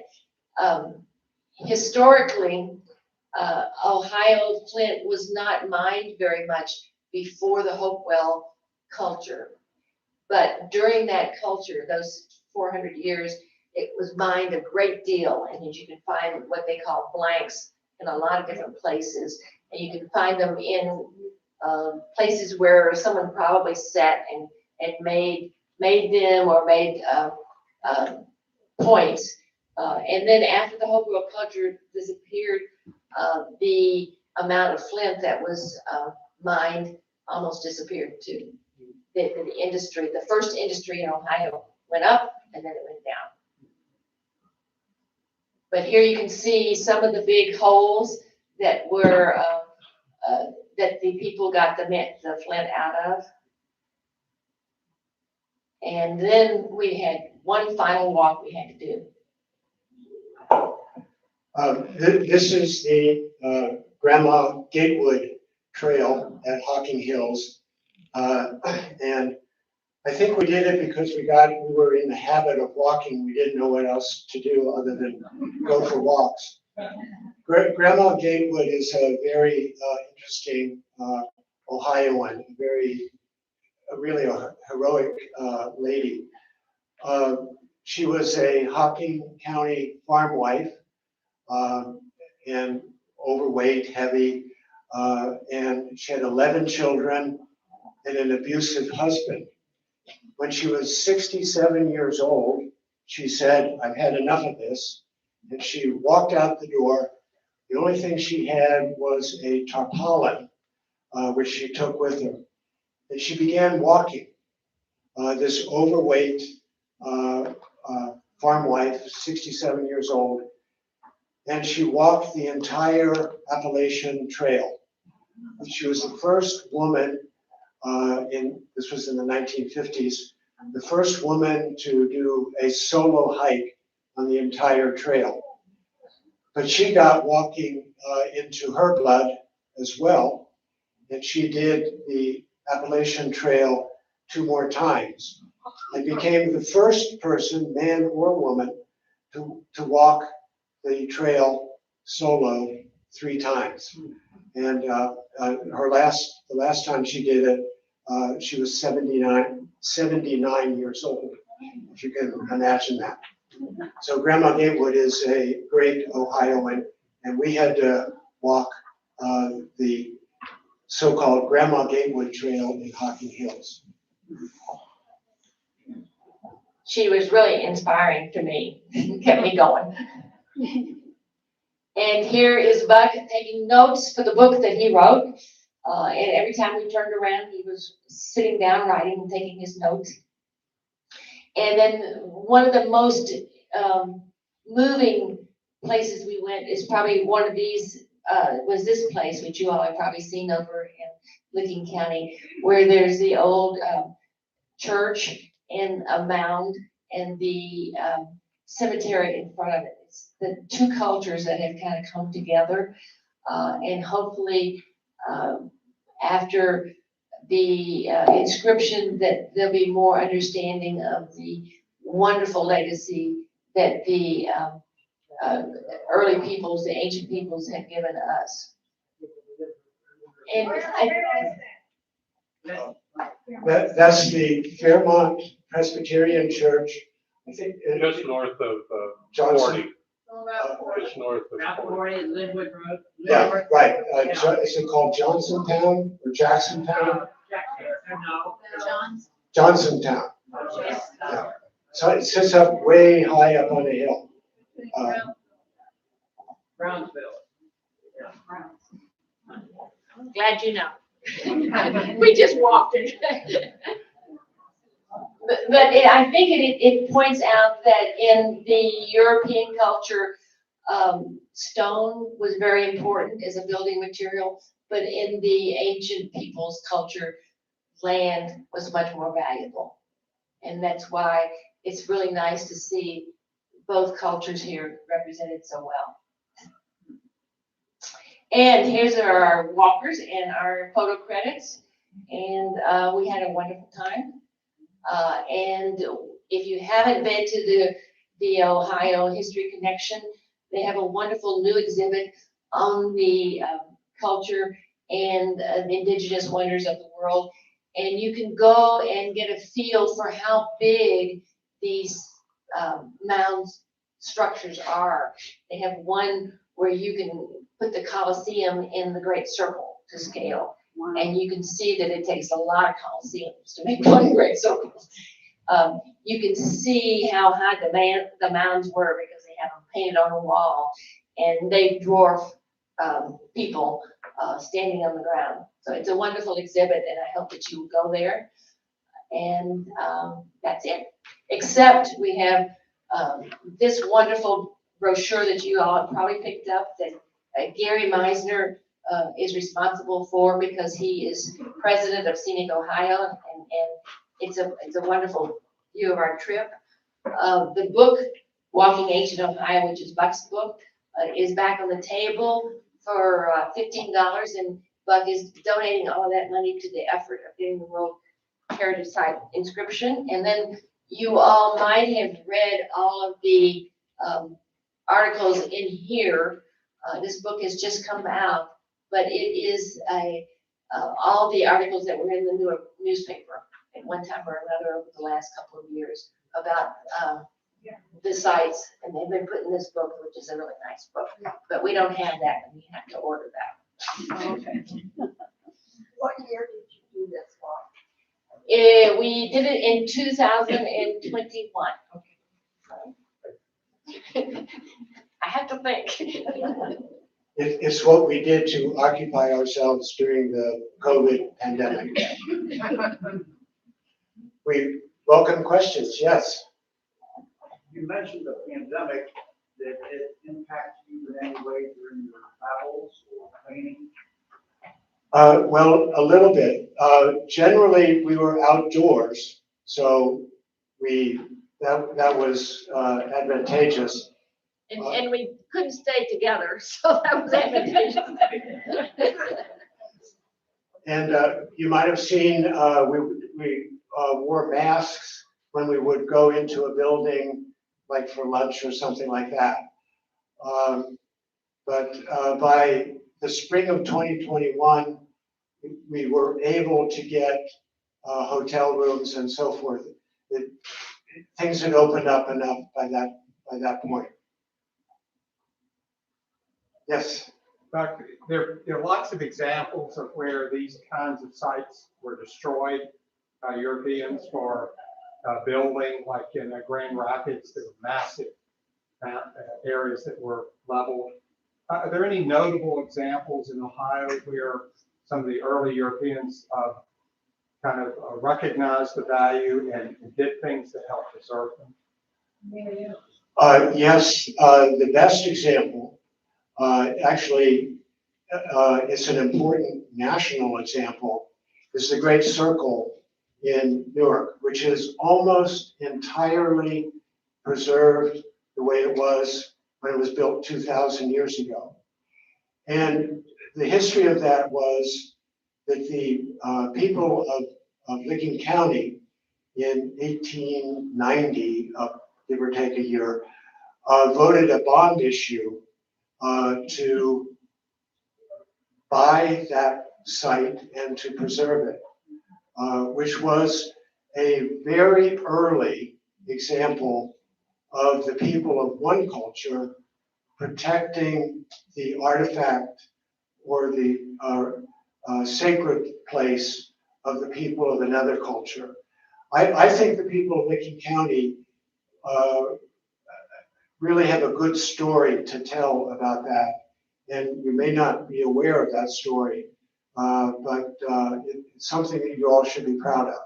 Speaker 3: historically, Ohio flint was not mined very much before the Hopewell culture. But during that culture, those 400 years, it was mined a great deal. And you can find what they call blanks in a lot of different places. And you can find them in places where someone probably sat and made them or made points. And then after the Hopewell culture disappeared, the amount of flint that was mined almost disappeared too. The industry, the first industry in Ohio went up and then it went down. But here you can see some of the big holes that were that the people got the flint out of. And then we had one final walk we had to do.
Speaker 2: This is the Grandma Gatewood Trail at Hocking Hills. And I think we did it because we were in the habit of walking. We didn't know what else to do other than go for walks. Grandma Gatewood is a very interesting Ohioan, really a heroic lady. She was a Hocking County farm wife and overweight, heavy, and she had 11 children and an abusive husband. When she was 67 years old, she said, "I've had enough of this." And she walked out the door. The only thing she had was a tarpaulin, which she took with her. And she began walking. This overweight farm wife, 67 years old, and she walked the entire Appalachian Trail. She was the first woman this was in the 1950s, the first woman to do a solo hike on the entire trail. But she got walking into her blood as well, and she did the Appalachian Trail 2 more times and became the first person, man or woman, to walk the trail solo 3 times. And the last time she did it, she was 79 years old, if you can imagine that. So Grandma Gatewood is a great Ohioan, and we had to walk the so-called Grandma Gatewood Trail in Hocking Hills.
Speaker 3: She was really inspiring to me, kept me going. And here is Buck taking notes for the book that he wrote. And every time we turned around, he was sitting down, writing and taking his notes. And then one of the most moving places we went is probably one of these, was this place, which you all have probably seen over in Licking County, where there's the old church and a mound and the cemetery in front of it. It's the 2 cultures that have kind of come together, and hopefully after the inscription that there'll be more understanding of the wonderful legacy that the early peoples, the ancient peoples have given us. And
Speaker 2: That's the Fairmont Presbyterian Church. I think
Speaker 4: Just north of
Speaker 2: Johnson.
Speaker 4: 40. Just north of 40.
Speaker 5: Linwood Road.
Speaker 2: Yeah, right. Is it called Johnsontown or Jacksontown? Johnsontown. Yeah. So it sits up way high up on a hill.
Speaker 5: Brownsville.
Speaker 3: glad you know. We just walked it. But I think it points out that in the European culture, stone was very important as a building material, but in the ancient people's culture, land was much more valuable. And that's why it's really nice to see both cultures here represented so well. And here's our walkers and our photo credits. And we had a wonderful time. And if you haven't been to the Ohio History Connection, they have a wonderful new exhibit on the culture and the indigenous wonders of the world. And you can go and get a feel for how big these mound structures are. They have one where you can put the Colosseum in the Great Circle to scale.
Speaker 5: Wow.
Speaker 3: And you can see that it takes a lot of Colosseums to make one Great Circle. You can see how high the mounds were because they have them painted on the wall, and they dwarf people standing on the ground. So it's a wonderful exhibit, and I hope that you will go there. And that's it. Except we have this wonderful brochure that you all have probably picked up that Gary Meisner is responsible for because he is president of Scenic Ohio, and it's a wonderful view of our trip. The book, Walking Ancient Ohio, which is Buck's book, is back on the table for $15, and Buck is donating all of that money to the effort of getting the World Heritage Site inscription. And then you all might have read all of the articles in here. This book has just come out, but it is all the articles that were in the Newark newspaper at one time or another over the last couple of years about the sites, and they've been put in this book, which is a really nice book. But we don't have that, and we have to order that.
Speaker 5: Okay.
Speaker 6: What year did you do this walk?
Speaker 3: We did it in 2021. I have to think.
Speaker 2: It's what we did to occupy ourselves during the COVID pandemic. We welcome questions, yes.
Speaker 7: You mentioned the pandemic. Did it impact you in any way during your travels or training?
Speaker 2: Well, a little bit. Generally, we were outdoors, so that was advantageous.
Speaker 3: And we couldn't stay together, so that was advantageous.
Speaker 2: And you might have seen we wore masks when we would go into a building, like for lunch or something like that. But by the spring of 2021, we were able to get hotel rooms and so forth. Things had opened up enough by that point. Yes.
Speaker 8: But there are lots of examples of where these kinds of sites were destroyed by Europeans for building, like in Grand Rapids, there were massive areas that were leveled. Are there any notable examples in Ohio where some of the early Europeans kind of recognized the value and did things to help preserve them?
Speaker 2: Yes, the best example, actually, it's an important national example, is the Great Circle in Newark, which is almost entirely preserved the way it was when it was built 2,000 years ago. And the history of that was that the people of Licking County in 1890, give or take a year, voted a bond issue to buy that site and to preserve it, which was a very early example of the people of one culture protecting the artifact or the sacred place of the people of another culture. I think the people of Licking County really have a good story to tell about that. And you may not be aware of that story, but it's something that you all should be proud of.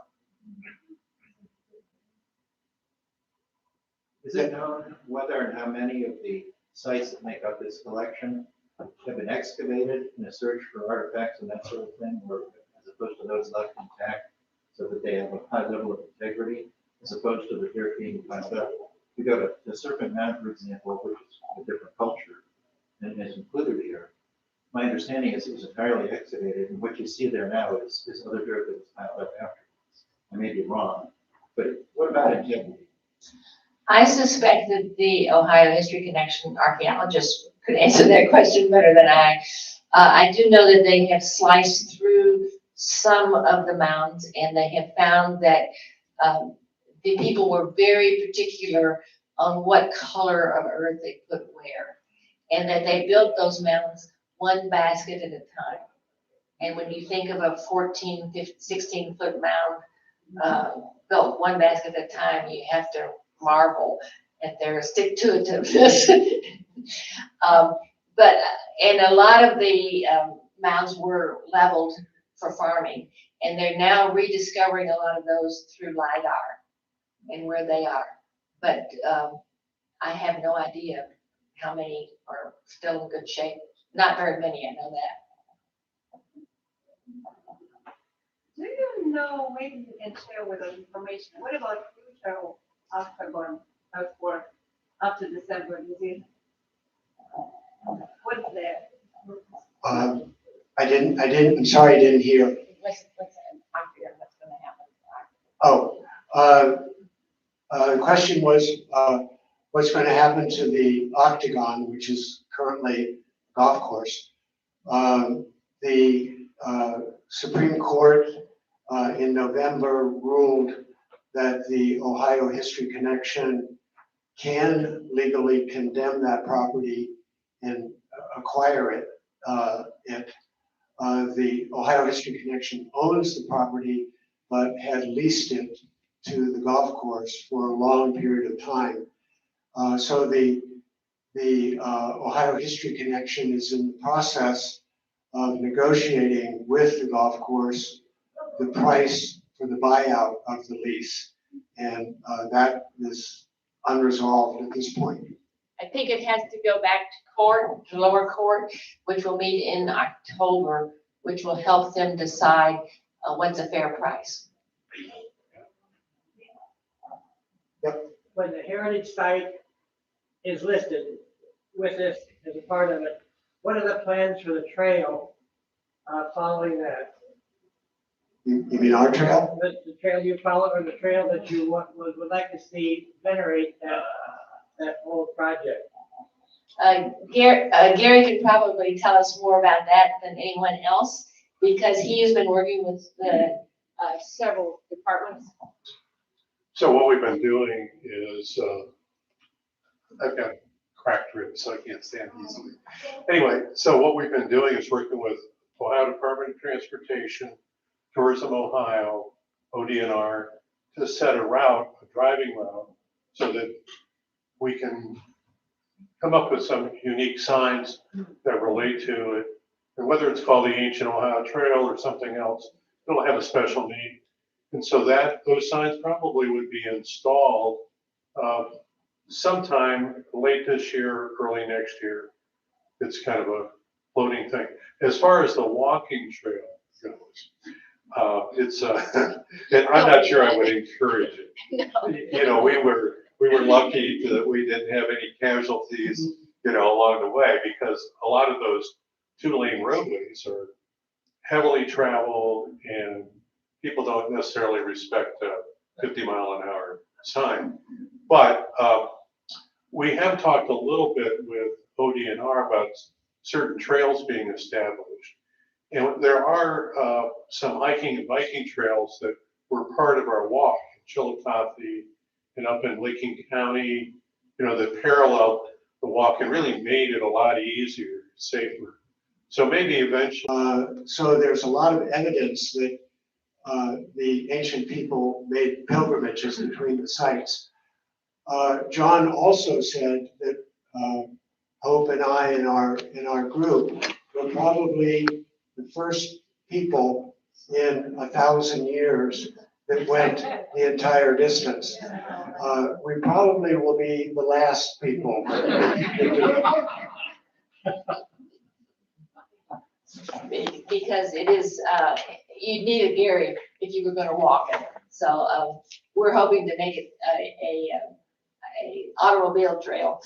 Speaker 9: Is it known whether and how many of the sites that make up this collection have been excavated in a search for artifacts and that sort of thing, or as opposed to those left intact, so that they have a high level of integrity, as opposed to the dirt being piled up? We go to the Serpent Mound, for example, which is a different culture and is included here. My understanding is it was entirely excavated, and what you see there now is other dirt that was piled up afterwards. I may be wrong, But what about integrity?
Speaker 3: I suspect that the Ohio History Connection archaeologists could answer that question better than I. I do know that they have sliced through some of the mounds and they have found that the people were very particular on what color of earth they put where, and that they built those mounds one basket at a time. And when you think of a 14, 15, 16-foot mound built one basket at a time, you have to marvel at their stick-to-itiveness. And a lot of the mounds were leveled for farming, and they're now rediscovering a lot of those through LiDAR and where they are. But I have no idea how many are still in good shape. Not very many, I know that.
Speaker 6: Do you know, maybe you can share with us information, what about future Octagon Earthworks after December? What's there?
Speaker 2: I'm sorry, I didn't hear.
Speaker 3: What's gonna happen?
Speaker 2: The question was, what's going to happen to the Octagon, which is currently a golf course? The Supreme Court in November ruled that the Ohio History Connection can legally condemn that property and acquire it. The Ohio History Connection owns the property, but had leased it to the golf course for a long period of time. So the Ohio History Connection is in the process of negotiating with the golf course the price for the buyout of the lease. And that is unresolved at this point.
Speaker 3: I think it has to go back to court, to lower court, which will meet in October, which will help them decide what's a fair price.
Speaker 5: When the heritage site is listed with this as a part of it, what are the plans for the trail following that?
Speaker 2: You mean our trail?
Speaker 5: The trail you follow, or the trail that you would like to see venerate that whole project?
Speaker 3: Gary could probably tell us more about that than anyone else, because he has been working with the several departments.
Speaker 4: So what we've been doing is, I've got cracked ribs, so I can't stand easily. Anyway, so what we've been doing is working with Ohio Department of Transportation, Tourism Ohio, ODNR, to set a route, a driving route, so that we can come up with some unique signs that relate to it. And whether it's called the Ancient Ohio Trail or something else, it'll have a special need. And so those signs probably would be installed sometime late this year, early next year. It's kind of a floating thing. As far as the walking trail goes, it's and I'm not sure I would encourage it.
Speaker 3: No.
Speaker 4: You know, we were lucky that we didn't have any casualties, you know, along the way, because a lot of those 2-lane roadways are heavily traveled and people don't necessarily respect a 50-mile-an-hour sign. But we have talked a little bit with ODNR about certain trails being established. And there are some hiking and biking trails that were part of our walk in Chillicothe and up in Licking County, you know, that paralleled the walk and really made it a lot easier, safer. So maybe eventually.
Speaker 2: So there's a lot of evidence that the ancient people made pilgrimages between the sites. John also said that Hope and I in our group were probably the first people in 1,000 years that went the entire distance. We probably will be the last people.
Speaker 3: Because it is, you need a Gary if you were going to walk it. So we're hoping to make it a automobile trail.